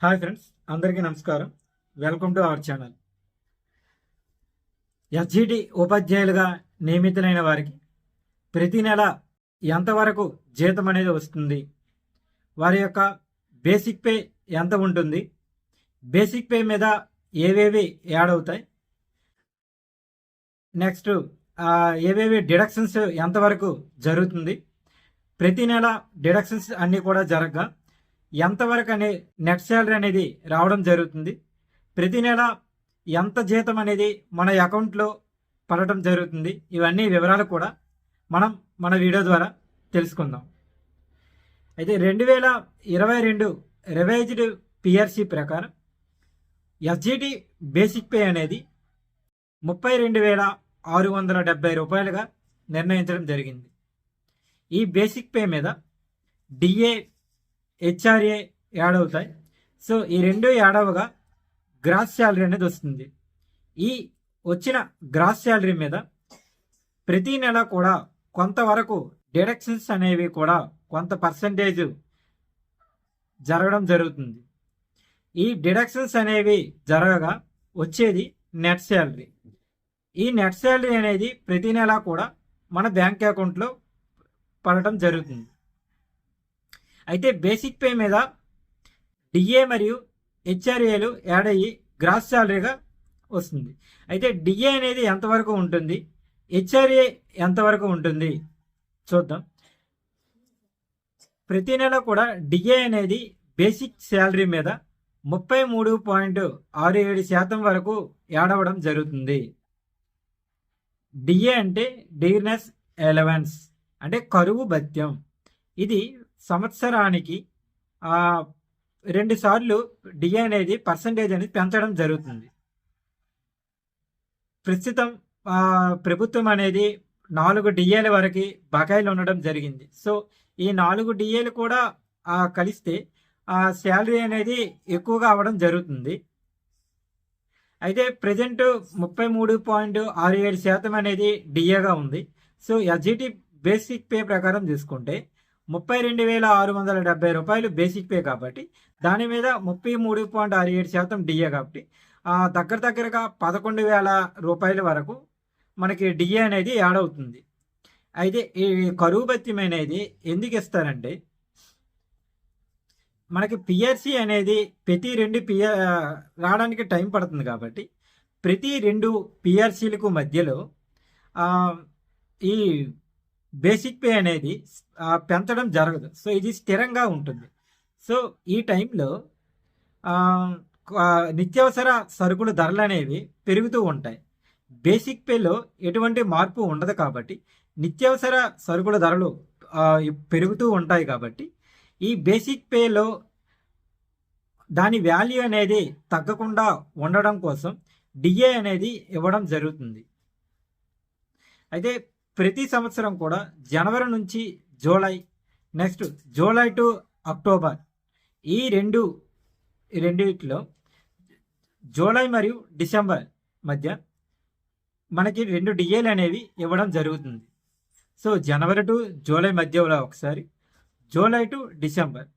Hi friends, అందరికీ నమస్కారం. Welcome to our channel. SGT ఉపాధ్యాయులుగా నియమితులైన వారికి ప్రతి నెల ఎంతవరకు జీతం అనేది వస్తుంది, వారి యొక్క బేసిక్ పే ఎంత ఉంటుంది, బేసిక్ పే మీద ఏవేవి యాడ్ అవుతాయి, నెక్స్ట్ ఏవేవి డిడక్షన్స్ ఎంతవరకు జరుగుతుంది, ప్రతి నెల డిడక్షన్స్ అన్నీ కూడా జరగగా ఎంతవరకు అనే నెట్ శాలరీ అనేది రావడం జరుగుతుంది, ప్రతి నెల ఎంత జీతం అనేది మన అకౌంట్లో పడటం జరుగుతుంది, ఇవన్నీ వివరాలు కూడా మనం మన వీడియో ద్వారా తెలుసుకుందాం. అయితే 2022 రివైజ్డ్ పిఆర్సి ప్రకారం ఎస్జిటి బేసిక్ పే అనేది 32,670 రూపాయలుగా నిర్ణయించడం జరిగింది. ఈ బేసిక్ పే మీద డిఏ, హెచ్ఆర్ఏ యాడ్ అవుతాయి. సో ఈ రెండు యాడ్ అవ్వగా గ్రాస్ శాలరీ అనేది వస్తుంది. ఈ వచ్చిన గ్రాస్ శాలరీ మీద ప్రతి నెల కూడా కొంతవరకు డిడక్షన్స్ అనేవి కూడా కొంత పర్సంటేజ్ జరగడం జరుగుతుంది. ఈ డిడక్షన్స్ అనేవి జరగగా వచ్చేది నెట్ శాలరీ. ఈ నెట్ శాలరీ అనేది ప్రతి నెల కూడా మన బ్యాంక్ అకౌంట్లో పడటం జరుగుతుంది. అయితే బేసిక్ పే మీద డిఏ మరియు హెచ్ఆర్ఏలు యాడ్ అయ్యి గ్రాస్ శాలరీగా వస్తుంది. అయితే డిఏ అనేది ఎంతవరకు ఉంటుంది, హెచ్ఆర్ఏ ఎంతవరకు ఉంటుంది చూద్దాం. ప్రతి నెల కూడా డిఏ అనేది బేసిక్ శాలరీ మీద 33.67% వరకు యాడ్ అవ్వడం జరుగుతుంది. డిఏ అంటే డీర్నెస్ ఎలవెన్స్, అంటే కరువు భత్యం. ఇది సంవత్సరానికి 2 సార్లు డిఏ అనేది పర్సంటేజ్ అనేది పెంచడం జరుగుతుంది. ప్రస్తుతం ప్రభుత్వం అనేది 4 డిఏల వరకు బకాయిలు ఉండడం జరిగింది. సో ఈ 4 డిఏలు కూడా కలిస్తే శాలరీ అనేది ఎక్కువగా అవ్వడం జరుగుతుంది. అయితే ప్రజెంట్ 33.67% అనేది డిఏగా ఉంది. సో ఎస్జిటి బేసిక్ పే ప్రకారం తీసుకుంటే 32,670 రూపాయలు బేసిక్ పే కాబట్టి దాని మీద 33.67% డిఏ కాబట్టి దగ్గరగా 11,000 రూపాయల వరకు మనకి డిఏ అనేది యాడ్ అవుతుంది. అయితే ఈ కరువు భత్యం అనేది ఎందుకు ఇస్తారంటే, మనకి పిఆర్సి అనేది ప్రతి 2 రావడానికి టైం పడుతుంది కాబట్టి ప్రతి 2 పిఆర్సీలకు మధ్యలో ఈ బేసిక్ పే అనేది పెంచడం జరగదు. సో ఇది స్థిరంగా ఉంటుంది. సో ఈ టైంలో నిత్యావసర సరుకుల ధరలు అనేవి పెరుగుతూ ఉంటాయి. బేసిక్ పేలో ఎటువంటి మార్పు ఉండదు కాబట్టి నిత్యావసర సరుకుల ధరలు పెరుగుతూ ఉంటాయి కాబట్టి ఈ బేసిక్ పేలో దాని వాల్యూ అనేది తగ్గకుండా ఉండడం కోసం డిఏ అనేది ఇవ్వడం జరుగుతుంది. అయితే ప్రతి సంవత్సరం కూడా జనవరి నుంచి July, next July to October, ఈ రెండిట్లో జూలై మరియు డిసెంబర్ మధ్య మనకి 2 డిఏలు అనేవి ఇవ్వడం జరుగుతుంది. సో జనవరి టు జూలై మధ్యలో ఒకసారి, జూలై టు డిసెంబర్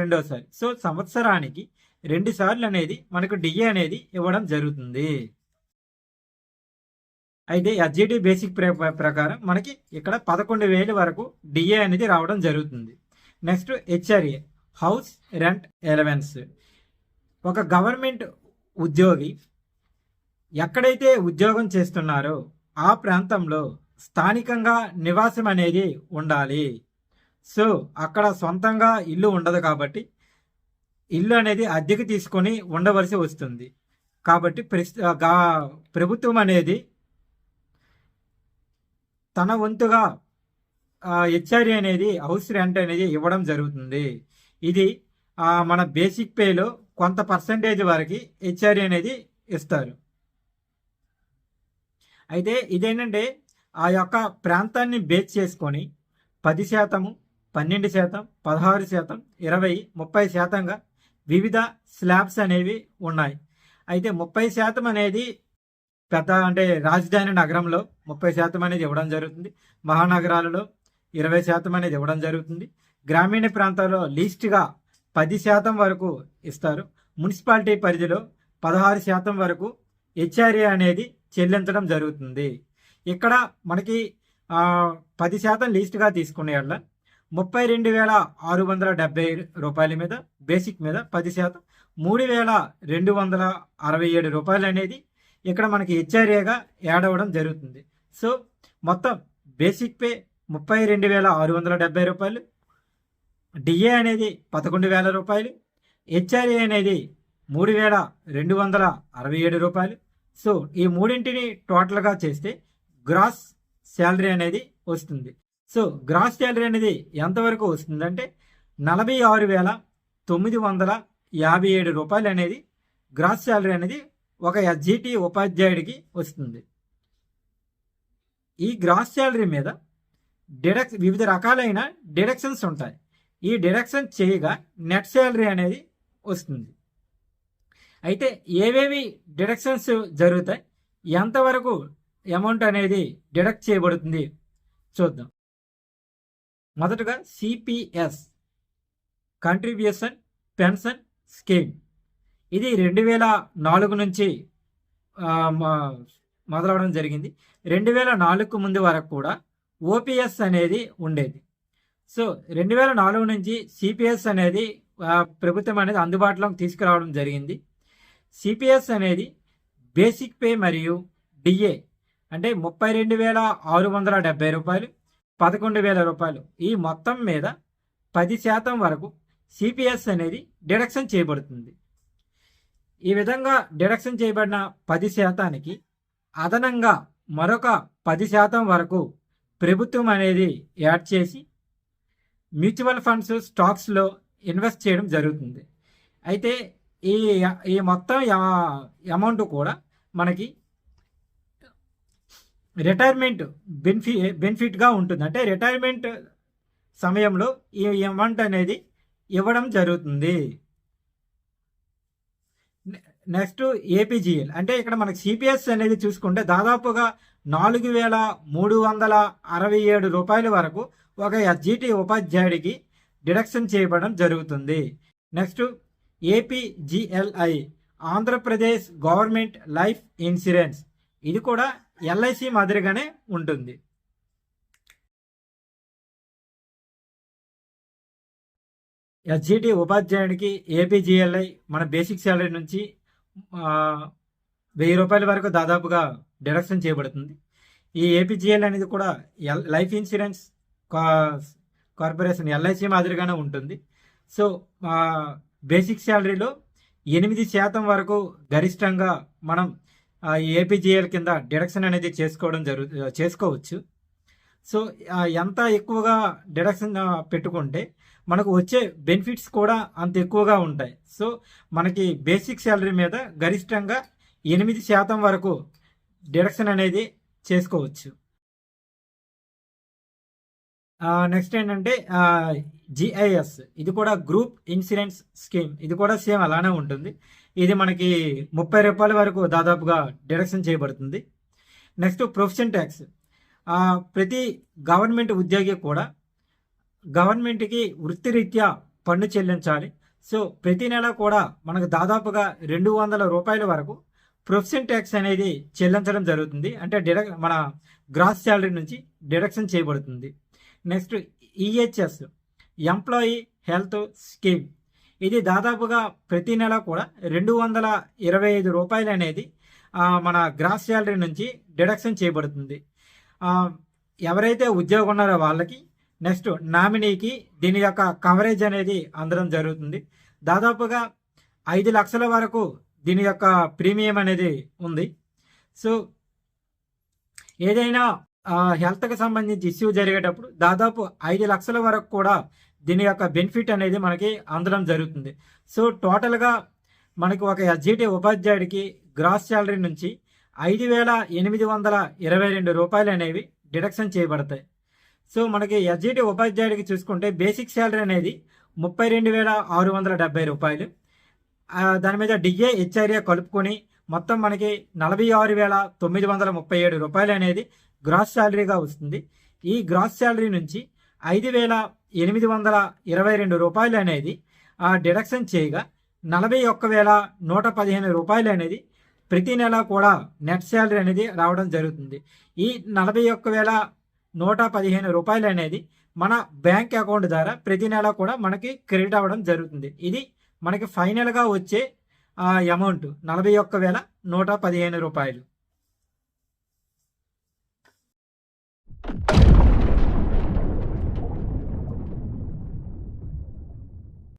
రెండోసారి. సో సంవత్సరానికి 2 సార్లు అనేది మనకు డిఏ అనేది ఇవ్వడం జరుగుతుంది. అయితే ఎస్జిటి బేసిక్ ప్రకారం మనకి ఇక్కడ 11,000 వరకు డిఏ అనేది రావడం జరుగుతుంది. Next HRA, house rent allowance. ఒక గవర్నమెంట్ ఉద్యోగి ఎక్కడైతే ఉద్యోగం చేస్తున్నారో ఆ ప్రాంతంలో స్థానికంగా నివాసం అనేది ఉండాలి. సో అక్కడ సొంతంగా ఇల్లు ఉండదు కాబట్టి ఇల్లు అనేది అద్దెకు తీసుకొని ఉండవలసి వస్తుంది. కాబట్టి ప్రభుత్వం అనేది తన వంతుగా హెచ్ఆర్ఏ అనేది, హౌస్ రెంట్ అనేది ఇవ్వడం జరుగుతుంది. ఇది మన బేసిక్ పేలో కొంత పర్సంటేజ్ వరకు హెచ్ఆర్ఏ అనేది ఇస్తారు. అయితే ఇదేంటంటే ఆ యొక్క ప్రాంతాన్ని బేస్ చేసుకొని 10%, 12%, 16%, 20%, 30%గా వివిధ స్లాబ్స్ అనేవి ఉన్నాయి. అయితే 30% అనేది పెద్ద అంటే రాజధాని నగరంలో 30% అనేది ఇవ్వడం జరుగుతుంది. మహానగరాలలో 20% అనేది ఇవ్వడం జరుగుతుంది. గ్రామీణ ప్రాంతాల్లో లీస్ట్గా 10% వరకు ఇస్తారు. మున్సిపాలిటీ పరిధిలో 16% వరకు హెచ్ఆర్ఏ అనేది చెల్లించడం జరుగుతుంది. ఇక్కడ మనకి 10% లీస్ట్గా తీసుకునే వల్ల 32,670 రూపాయల మీద బేసిక్ మీద 10% 3,267 రూపాయలు అనేది ఇక్కడ మనకి హెచ్ఆర్ఏగా యాడ్ అవ్వడం జరుగుతుంది. సో మొత్తం బేసిక్ పే 32,670 రూపాయలు, డిఏ అనేది 11,000 రూపాయలు, హెచ్ఆర్ఏ అనేది 3,267 రూపాయలు. సో ఈ మూడింటిని టోటల్గా చేస్తే గ్రాస్ శాలరీ అనేది వస్తుంది. సో గ్రాస్ శాలరీ అనేది ఎంతవరకు వస్తుందంటే 46,957 రూపాయలు అనేది గ్రాస్ శాలరీ అనేది ఒక ఎస్జిటి ఉపాధ్యాయుడికి వస్తుంది. ఈ గ్రాస్ శాలరీ మీద వివిధ రకాలైన డిడక్షన్స్ ఉంటాయి. ఈ డిడక్షన్ చేయగా నెట్ శాలరీ అనేది వస్తుంది. అయితే ఏవేవి డిడక్షన్స్ జరుగుతాయి, ఎంతవరకు అమౌంట్ అనేది డిడక్ట్ చేయబడుతుంది చూద్దాం. మొదటగా సిపిఎస్ కంట్రిబ్యూషన్ పెన్షన్ స్కీమ్. ఇది 2004 నుంచి మొదలవడం జరిగింది. 2004కు ముందు వరకు కూడా ఓపీఎస్ అనేది ఉండేది. సో 2004 నుంచి సిపిఎస్ అనేది ప్రభుత్వం అనేది అందుబాటులోకి తీసుకురావడం జరిగింది. సిపిఎస్ అనేది బేసిక్ పే మరియు డిఏ అంటే 32,670 రూపాయలు, 11,000 రూపాయలు ఈ మొత్తం మీద 10% వరకు సిపిఎస్ అనేది డిడక్షన్ చేయబడుతుంది. ఈ విధంగా డిడక్షన్ చేయబడిన 10%కి అదనంగా మరొక 10% వరకు ప్రభుత్వం అనేది యాడ్ చేసి మ్యూచువల్ ఫండ్స్ స్టాక్స్లో ఇన్వెస్ట్ చేయడం జరుగుతుంది. అయితే ఈ మొత్తం అమౌంట్ కూడా మనకి రిటైర్మెంట్ బెనిఫిట్గా ఉంటుంది. అంటే రిటైర్మెంట్ సమయంలో ఈ అమౌంట్ అనేది ఇవ్వడం జరుగుతుంది. నెక్స్ట్ ఏపీజీఎల్ అంటే ఇక్కడ మనకి సిపిఎస్ అనేది చూసుకుంటే దాదాపుగా 4,367 రూపాయల వరకు ఒక ఎస్జిటి ఉపాధ్యాయుడికి డిడక్షన్ చేయబడడం జరుగుతుంది. Next APGLI Andhra Pradesh government life insurance. ఇది కూడా ఎల్ఐసి మాదిరిగానే ఉంటుంది. ఎస్జిటి ఉపాధ్యాయుడికి ఏపీజీఎల్ఐ మన బేసిక్ శాలరీ నుంచి 1,000 రూపాయల వరకు దాదాపుగా డిడక్షన్ చేయబడుతుంది. ఈ ఏపీజీఎల్ అనేది కూడా లైఫ్ ఇన్సూరెన్స్ కార్పొరేషన్ ఎల్ఐసి మాదిరిగానే ఉంటుంది. సో బేసిక్ శాలరీలో 8% వరకు గరిష్టంగా మనం ఏపీజీఎల్ కింద డిడక్షన్ అనేది చేసుకోవచ్చు. సో ఎంత ఎక్కువగా డిడక్షన్ పెట్టుకుంటే మనకు వచ్చే బెనిఫిట్స్ కూడా అంత ఎక్కువగా ఉంటాయి. సో మనకి బేసిక్ శాలరీ మీద గరిష్టంగా 8% వరకు డిడక్షన్ అనేది చేసుకోవచ్చు. నెక్స్ట్ ఏంటంటే జిఐఎస్. ఇది కూడా గ్రూప్ ఇన్సూరెన్స్ స్కీమ్. ఇది కూడా సేమ్ అలానే ఉంటుంది. ఇది మనకి 30 రూపాయల వరకు దాదాపుగా డిడక్షన్ చేయబడుతుంది. Next profession tax. ప్రతి గవర్నమెంట్ ఉద్యోగి కూడా గవర్నమెంట్కి వృత్తిరీత్యా పన్ను చెల్లించాలి. సో ప్రతి నెల కూడా మనకు దాదాపుగా 200 రూపాయల వరకు ప్రొఫెషన్ ట్యాక్స్ అనేది చెల్లించడం జరుగుతుంది. అంటే మన గ్రాస్ శాలరీ నుంచి డిడక్షన్ చేయబడుతుంది. Next EHS employee health scheme. ఇది దాదాపుగా ప్రతి నెల కూడా 225 రూపాయలు అనేది మన గ్రాస్ శాలరీ నుంచి డిడక్షన్ చేయబడుతుంది. ఎవరైతే ఉద్యోగం ఉన్నారో వాళ్ళకి, నెక్స్ట్ నామినీకి దీని యొక్క కవరేజ్ అనేది అందడం జరుగుతుంది. దాదాపుగా 5 లక్షల వరకు దీని యొక్క ప్రీమియం అనేది ఉంది. సో ఏదైనా హెల్త్కి సంబంధించి ఇష్యూ జరిగేటప్పుడు దాదాపు 5 లక్షల వరకు కూడా దీని యొక్క బెనిఫిట్ అనేది మనకి అందడం జరుగుతుంది. సో టోటల్గా మనకి ఒక ఎస్జిటి ఉపాధ్యాయుడికి గ్రాస్ శాలరీ నుంచి 5,822 రూపాయలు అనేవి డిడక్షన్ చేయబడతాయి. సో మనకి ఎస్జిటి ఉపాధ్యాయుడికి చూసుకుంటే బేసిక్ శాలరీ అనేది 32,670 రూపాయలు. దాని మీద డిఏ హెచ్ఆర్ఏ కలుపుకొని మొత్తం మనకి 46,937 రూపాయలు అనేది గ్రాస్ శాలరీగా వస్తుంది. ఈ గ్రాస్ శాలరీ నుంచి 5,822 రూపాయలు అనేది డిడక్షన్ చేయగా 41,115 రూపాయలు అనేది ప్రతి నెల కూడా నెట్ శాలరీ అనేది రావడం జరుగుతుంది. ఈ 41,115 రూపాయలు అనేది మన బ్యాంక్ అకౌంట్ ద్వారా ప్రతి నెల కూడా మనకి క్రెడిట్ అవ్వడం జరుగుతుంది. ఇది మనకి ఫైనల్గా వచ్చే అమౌంట్ 41,115 రూపాయలు.